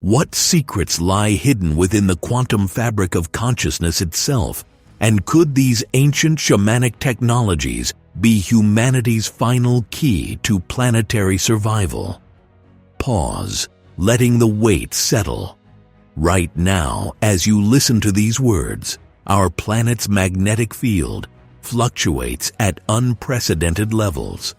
What secrets lie hidden within the quantum fabric of consciousness itself? And could these ancient shamanic technologies be humanity's final key to planetary survival? Pause, letting the weight settle. Right now, as you listen to these words, our planet's magnetic field fluctuates at unprecedented levels.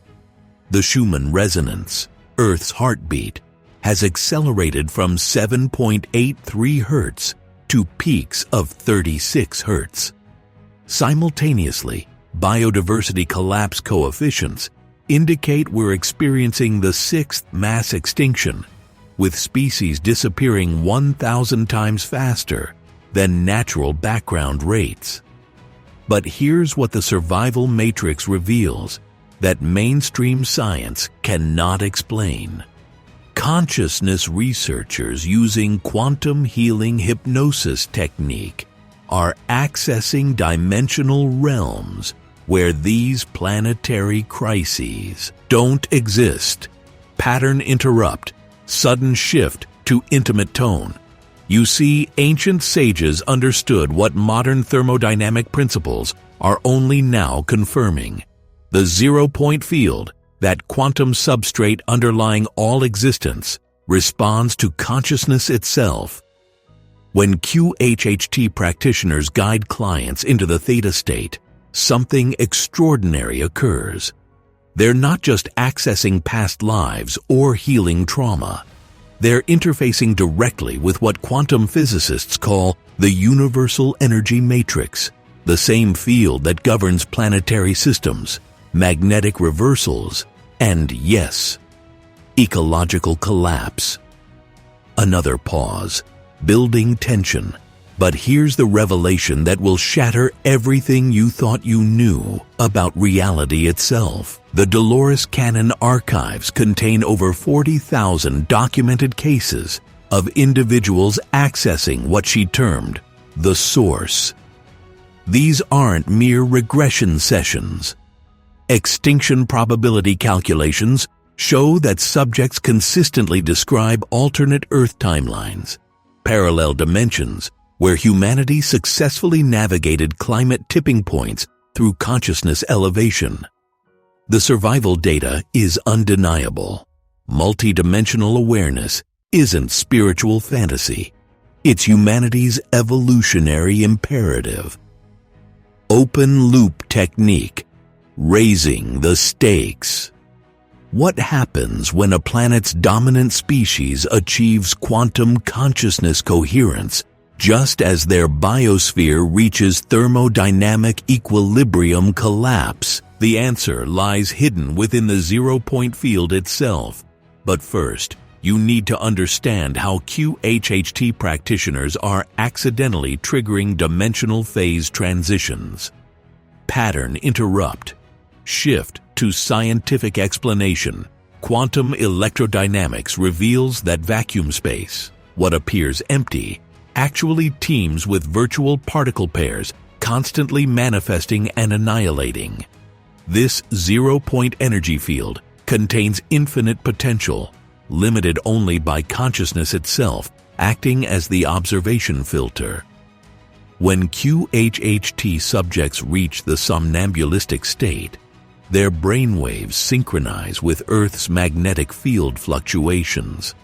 The Schumann resonance, Earth's heartbeat, has accelerated from 7.83 Hz to peaks of 36 Hz. Simultaneously, biodiversity collapse coefficients indicate we're experiencing the sixth mass extinction, with species disappearing 1,000 times faster than natural background rates. But here's what the survival matrix reveals that mainstream science cannot explain. Consciousness researchers using quantum healing hypnosis technique are accessing dimensional realms where these planetary crises don't exist. Pattern interrupt, sudden shift to intimate tone. You see, ancient sages understood what modern thermodynamic principles are only now confirming. The zero-point field, that quantum substrate underlying all existence, responds to consciousness itself. When QHHT practitioners guide clients into the theta state, something extraordinary occurs. They're not just accessing past lives or healing trauma. They're interfacing directly with what quantum physicists call the universal energy matrix, the same field that governs planetary systems, magnetic reversals, and yes, ecological collapse. Another pause, building tension. But here's the revelation that will shatter everything you thought you knew about reality itself. The Dolores Cannon archives contain over 40,000 documented cases of individuals accessing what she termed the source. These aren't mere regression sessions. Extinction probability calculations show that subjects consistently describe alternate Earth timelines, parallel dimensions, where humanity successfully navigated climate tipping points through consciousness elevation. The survival data is undeniable. Multidimensional awareness isn't spiritual fantasy. It's humanity's evolutionary imperative. Open loop technique, raising the stakes. What happens when a planet's dominant species achieves quantum consciousness coherence just as their biosphere reaches thermodynamic equilibrium collapse? The answer lies hidden within the zero-point field itself. But first, you need to understand how QHHT practitioners are accidentally triggering dimensional phase transitions. Pattern interrupt. Shift to scientific explanation. Quantum electrodynamics reveals that vacuum space, what appears empty, actually teems with virtual particle pairs constantly manifesting and annihilating. This zero-point energy field contains infinite potential, limited only by consciousness itself, acting as the observation filter. When QHHT subjects reach the somnambulistic state, their brainwaves synchronize with Earth's magnetic field fluctuations.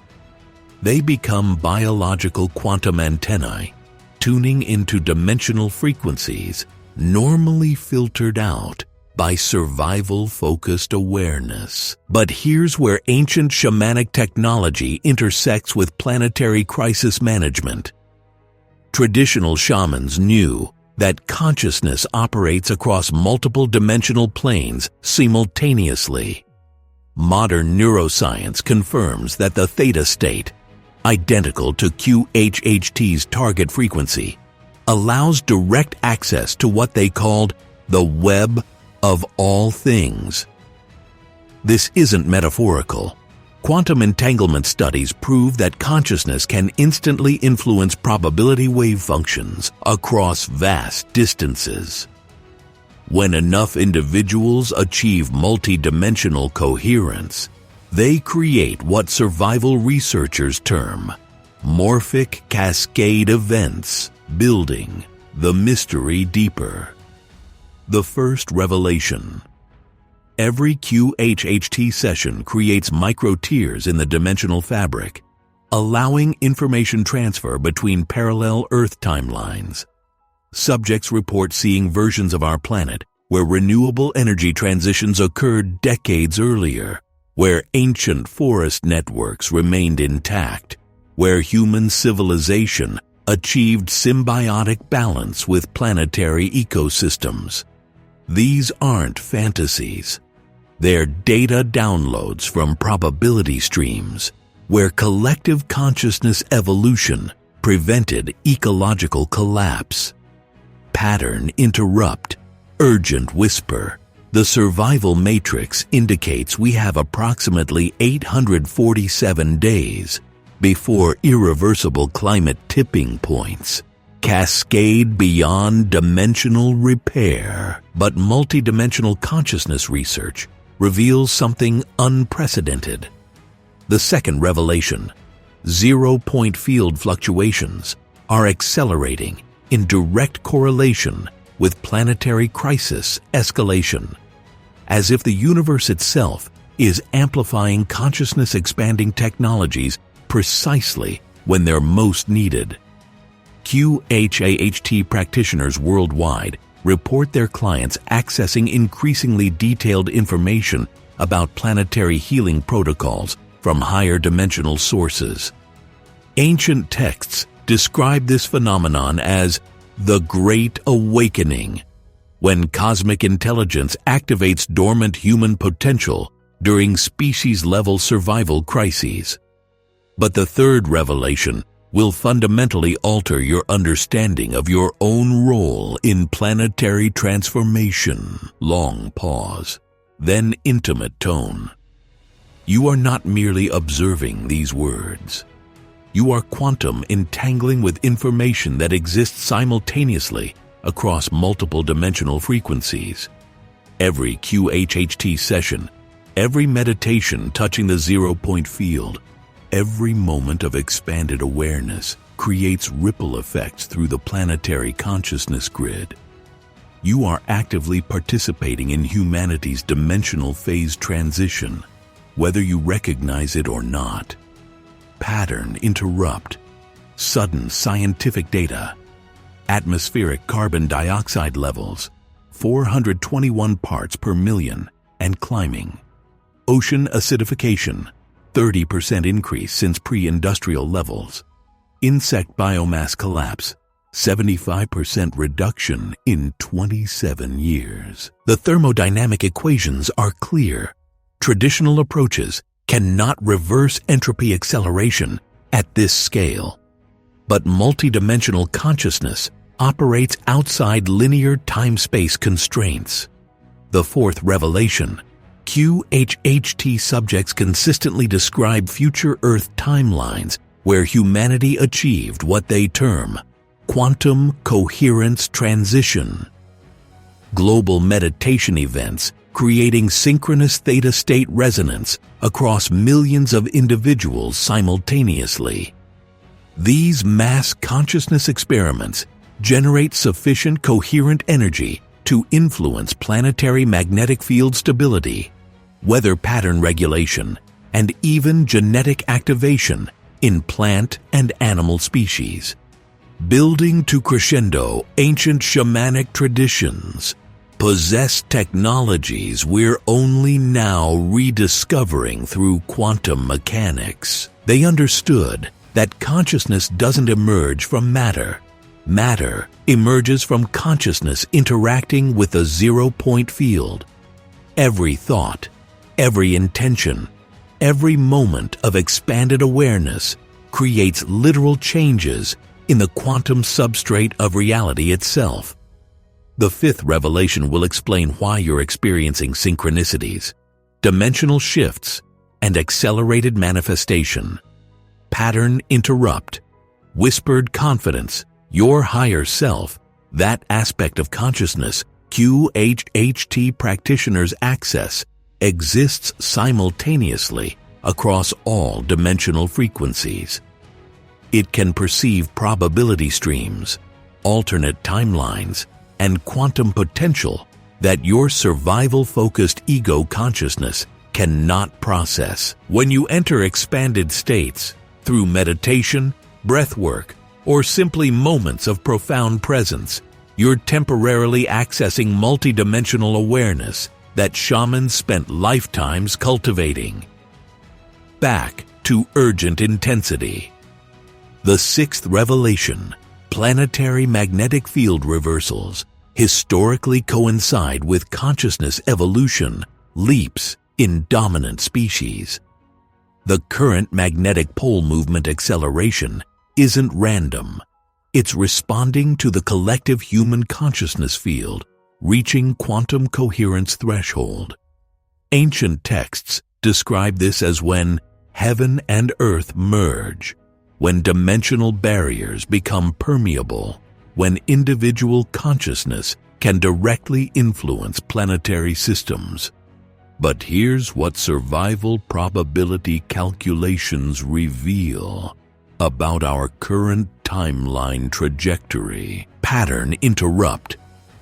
They become biological quantum antennae, tuning into dimensional frequencies normally filtered out by survival-focused awareness. But here's where ancient shamanic technology intersects with planetary crisis management. Traditional shamans knew that consciousness operates across multiple dimensional planes simultaneously. Modern neuroscience confirms that the theta state, identical to QHHT's target frequency, allows direct access to what they called the web of all things. This isn't metaphorical. Quantum entanglement studies prove that consciousness can instantly influence probability wave functions across vast distances. When enough individuals achieve multidimensional coherence, they create what survival researchers term Morphic cascade events, building the mystery deeper. The first revelation. Every QHHT session creates micro-tears in the dimensional fabric, allowing information transfer between parallel Earth timelines. Subjects report seeing versions of our planet where renewable energy transitions occurred decades earlier, where ancient forest networks remained intact, where human civilization achieved symbiotic balance with planetary ecosystems. These aren't fantasies. They're data downloads from probability streams, where collective consciousness evolution prevented ecological collapse. Pattern interrupt, urgent whisper. The survival matrix indicates we have approximately 847 days before irreversible climate tipping points. Cascade beyond dimensional repair. But multidimensional consciousness research reveals something unprecedented. The second revelation, zero-point field fluctuations are accelerating in direct correlation with planetary crisis escalation, as if the universe itself is amplifying consciousness-expanding technologies precisely when they're most needed. QHHT practitioners worldwide report their clients accessing increasingly detailed information about planetary healing protocols from higher dimensional sources. Ancient texts describe this phenomenon as the Great Awakening, when cosmic intelligence activates dormant human potential during species-level survival crises. But the third revelation will fundamentally alter your understanding of your own role in planetary transformation. Long pause, then intimate tone. You are not merely observing these words. You are quantum entangling with information that exists simultaneously across multiple dimensional frequencies. Every QHHT session, every meditation touching the zero-point field, every moment of expanded awareness creates ripple effects through the planetary consciousness grid. You are actively participating in humanity's dimensional phase transition, whether you recognize it or not. Pattern interrupt. Sudden scientific data. Atmospheric carbon dioxide levels, 421 parts per million and climbing. Ocean acidification, 30% increase since pre-industrial levels. Insect biomass collapse, 75% reduction in 27 years. The thermodynamic equations are clear. Traditional approaches cannot reverse entropy acceleration at this scale. But multidimensional consciousness operates outside linear time-space constraints. The fourth revelation, QHHT subjects consistently describe future Earth timelines where humanity achieved what they term quantum coherence transition. Global meditation events creating synchronous theta state resonance across millions of individuals simultaneously. These mass consciousness experiments generate sufficient coherent energy to influence planetary magnetic field stability, weather pattern regulation, and even genetic activation in plant and animal species. Building to crescendo ancient shamanic traditions, possess technologies we're only now rediscovering through quantum mechanics. They understood that consciousness doesn't emerge from matter. Matter emerges from consciousness interacting with a zero-point field. Every thought, every intention, every moment of expanded awareness creates literal changes in the quantum substrate of reality itself. The fifth revelation will explain why you're experiencing synchronicities, dimensional shifts, and accelerated manifestation. Pattern interrupt, whispered confidence, your higher self, that aspect of consciousness QHHT practitioners access, exists simultaneously across all dimensional frequencies. It can perceive probability streams, alternate timelines, and quantum potential that your survival-focused ego consciousness cannot process. When you enter expanded states through meditation, breathwork, or simply moments of profound presence, you're temporarily accessing multidimensional awareness that shamans spent lifetimes cultivating. Back to urgent intensity. The sixth revelation, planetary magnetic field reversals, historically coincide with consciousness evolution leaps in dominant species. The current magnetic pole movement acceleration isn't random. It's responding to the collective human consciousness field reaching quantum coherence threshold. Ancient texts describe this as when heaven and earth merge, when dimensional barriers become permeable, when individual consciousness can directly influence planetary systems. But here's what survival probability calculations reveal about our current timeline trajectory. Pattern interrupt.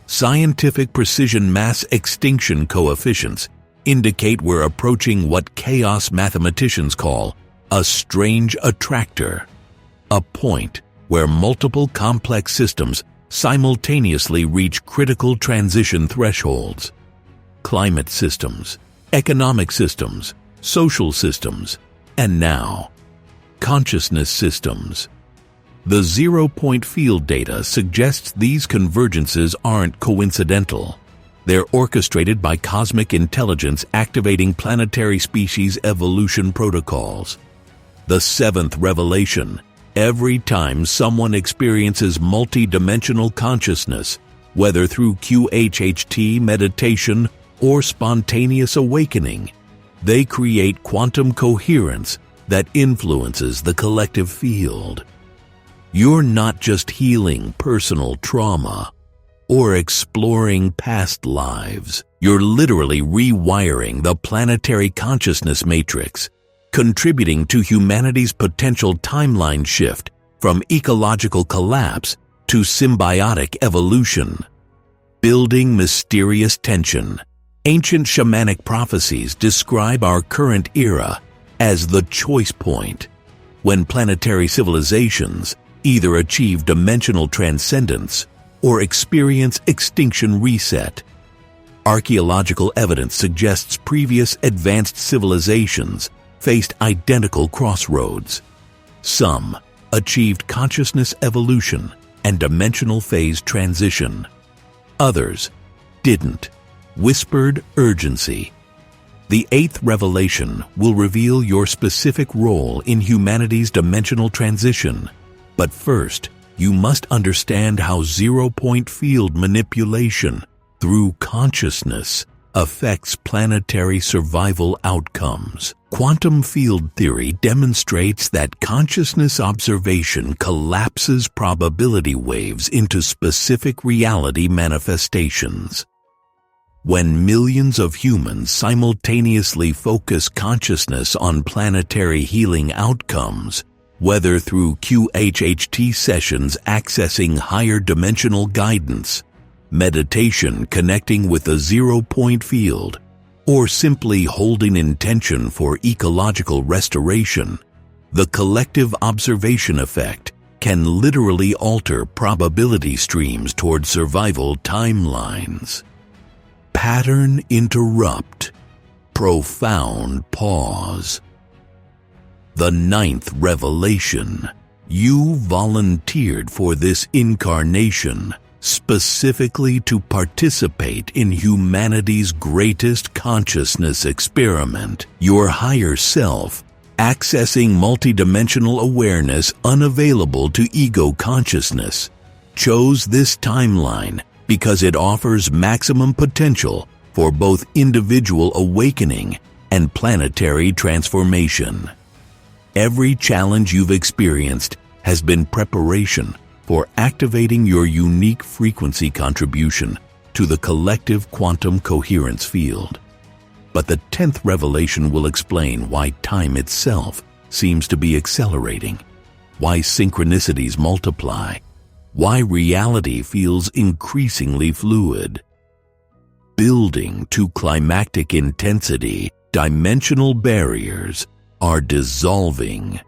Scientific precision mass extinction coefficients indicate we're approaching what chaos mathematicians call a strange attractor, a point where multiple complex systems simultaneously reach critical transition thresholds. Climate systems, economic systems, social systems, and now, consciousness systems. The zero-point field data suggests these convergences aren't coincidental. They're orchestrated by cosmic intelligence activating planetary species evolution protocols. The seventh revelation: every time someone experiences multidimensional consciousness, whether through QHHT meditation or spontaneous awakening, they create quantum coherence that influences the collective field. You're not just healing personal trauma or exploring past lives. You're literally rewiring the planetary consciousness matrix, contributing to humanity's potential timeline shift from ecological collapse to symbiotic evolution. Building mysterious tension. Ancient shamanic prophecies describe our current era as the choice point, when planetary civilizations either achieve dimensional transcendence or experience extinction reset. Archaeological evidence suggests previous advanced civilizations faced identical crossroads. Some achieved consciousness evolution and dimensional phase transition. Others didn't. Whispered urgency. The eighth revelation will reveal your specific role in humanity's dimensional transition. But first, you must understand how zero-point field manipulation through consciousness affects planetary survival outcomes. Quantum field theory demonstrates that consciousness observation collapses probability waves into specific reality manifestations. When millions of humans simultaneously focus consciousness on planetary healing outcomes, whether through QHHT sessions accessing higher dimensional guidance, meditation connecting with a zero-point field, or simply holding intention for ecological restoration, the collective observation effect can literally alter probability streams toward survival timelines. Pattern interrupt. Profound pause. The ninth revelation. You volunteered for this incarnation specifically to participate in humanity's greatest consciousness experiment. Your higher self, accessing multidimensional awareness unavailable to ego consciousness, chose this timeline because it offers maximum potential for both individual awakening and planetary transformation. Every challenge you've experienced has been preparation for activating your unique frequency contribution to the collective quantum coherence field. But the 10th revelation will explain why time itself seems to be accelerating. why synchronicities multiply, why reality feels increasingly fluid. Building to climactic intensity, dimensional barriers are dissolving.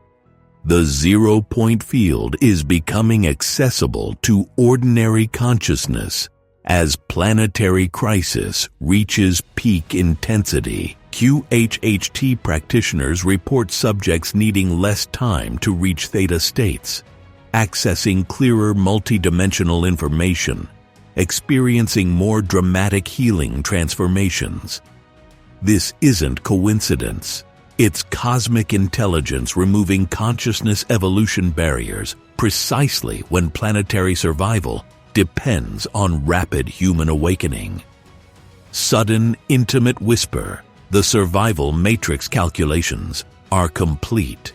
The zero-point field is becoming accessible to ordinary consciousness as planetary crisis reaches peak intensity. QHHT practitioners report subjects needing less time to reach theta states, accessing clearer multidimensional information, experiencing more dramatic healing transformations. This isn't coincidence. It's cosmic intelligence removing consciousness evolution barriers precisely when planetary survival depends on rapid human awakening. Sudden, intimate whisper, the survival matrix calculations are complete.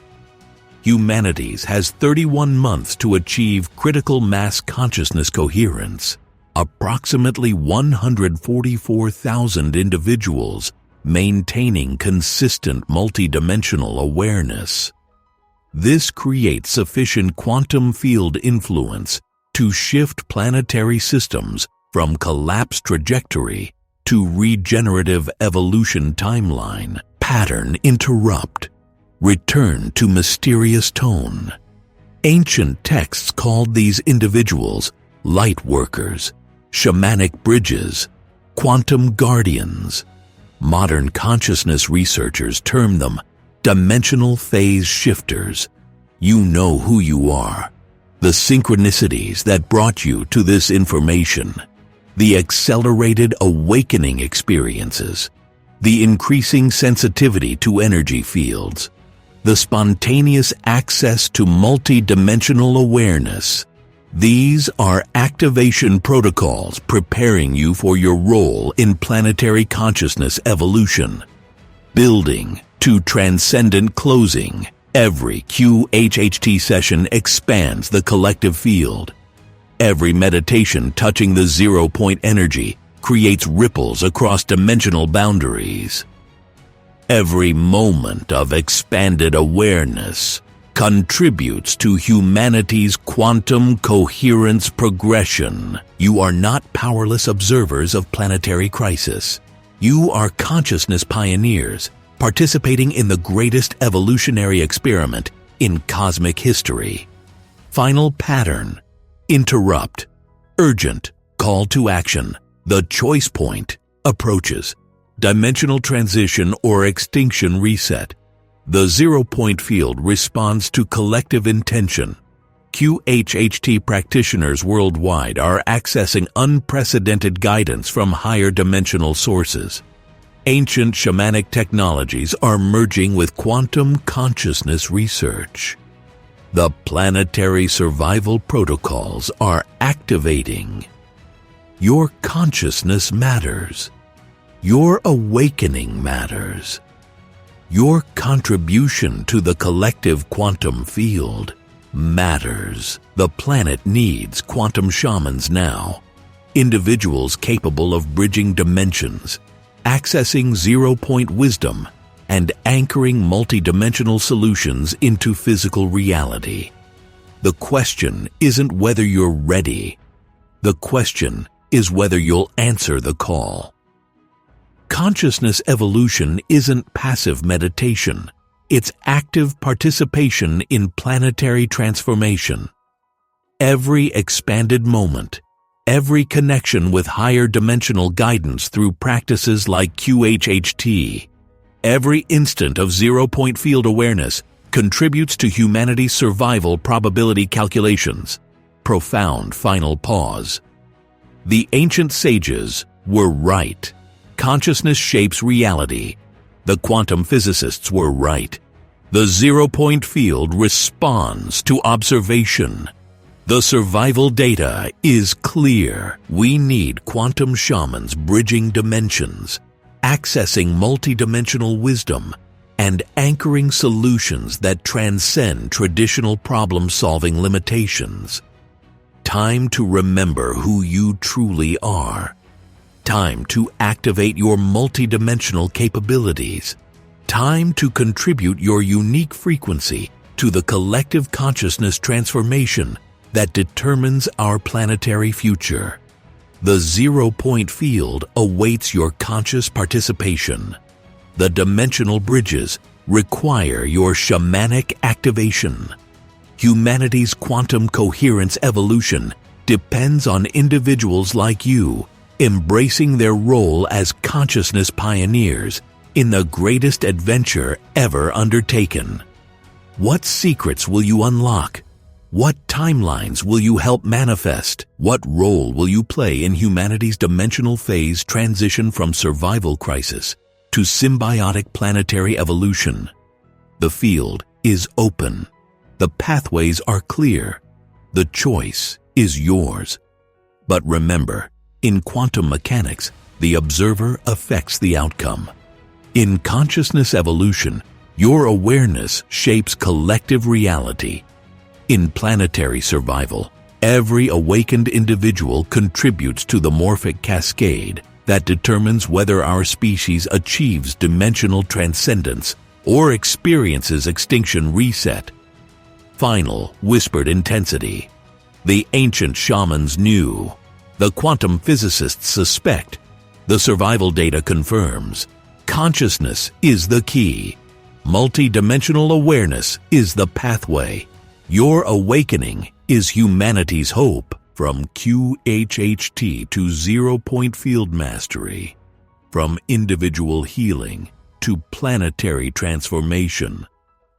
Humanities has 31 months to achieve critical mass consciousness coherence. Approximately 144,000 individuals maintaining consistent multidimensional awareness. This creates sufficient quantum field influence to shift planetary systems from collapse trajectory to regenerative evolution timeline. Pattern interrupt. Return to mysterious tone. Ancient texts called these individuals light workers, shamanic bridges, quantum guardians. Modern consciousness researchers term them dimensional phase shifters. You know who you are. The synchronicities that brought you to this information. The accelerated awakening experiences. The increasing sensitivity to energy fields. The spontaneous access to multidimensional awareness. These are activation protocols preparing you for your role in planetary consciousness evolution. Building to transcendent closing. Every QHHT session expands the collective field. Every meditation touching the zero-point energy creates ripples across dimensional boundaries. Every moment of expanded awareness contributes to humanity's quantum coherence progression. You are not powerless observers of planetary crisis. You are consciousness pioneers, participating in the greatest evolutionary experiment in cosmic history. Final pattern. Interrupt. Urgent. Call to action. The choice point. Approaches. Dimensional transition or extinction reset. The zero-point field responds to collective intention. QHHT practitioners worldwide are accessing unprecedented guidance from higher dimensional sources. Ancient shamanic technologies are merging with quantum consciousness research. The planetary survival protocols are activating. Your consciousness matters. Your awakening matters. Your contribution to the collective quantum field matters. The planet needs quantum shamans now. Individuals capable of bridging dimensions, accessing zero-point wisdom, and anchoring multidimensional solutions into physical reality. The question isn't whether you're ready. The question is whether you'll answer the call. Consciousness evolution isn't passive meditation. It's active participation in planetary transformation. Every expanded moment, every connection with higher dimensional guidance through practices like QHHT, every instant of zero-point field awareness contributes to humanity's survival probability calculations. Profound final pause. The ancient sages were right. Consciousness shapes reality. The quantum physicists were right. The zero-point field responds to observation. The survival data is clear. We need quantum shamans bridging dimensions, accessing multidimensional wisdom, and anchoring solutions that transcend traditional problem-solving limitations. Time to remember who you truly are. Time to activate your multidimensional capabilities. Time to contribute your unique frequency to the collective consciousness transformation that determines our planetary future. The zero-point field awaits your conscious participation. The dimensional bridges require your shamanic activation. Humanity's quantum coherence evolution depends on individuals like you embracing their role as consciousness pioneers in the greatest adventure ever undertaken. What secrets will you unlock? What timelines will you help manifest? What role will you play in humanity's dimensional phase transition from survival crisis to symbiotic planetary evolution? The field is open. The pathways are clear. The choice is yours. But remember, in quantum mechanics, the observer affects the outcome. In consciousness evolution, your awareness shapes collective reality. In planetary survival, every awakened individual contributes to the morphic cascade that determines whether our species achieves dimensional transcendence or experiences extinction reset. Final whispered intensity. The ancient shamans knew. The quantum physicists suspect. The survival data confirms. Consciousness is the key. Multidimensional awareness is the pathway. Your awakening is humanity's hope. From QHHT to zero-point field mastery. From individual healing to planetary transformation.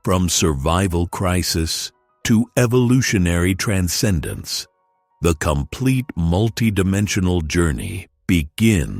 From survival crisis to evolutionary transcendence. The complete multidimensional journey begins.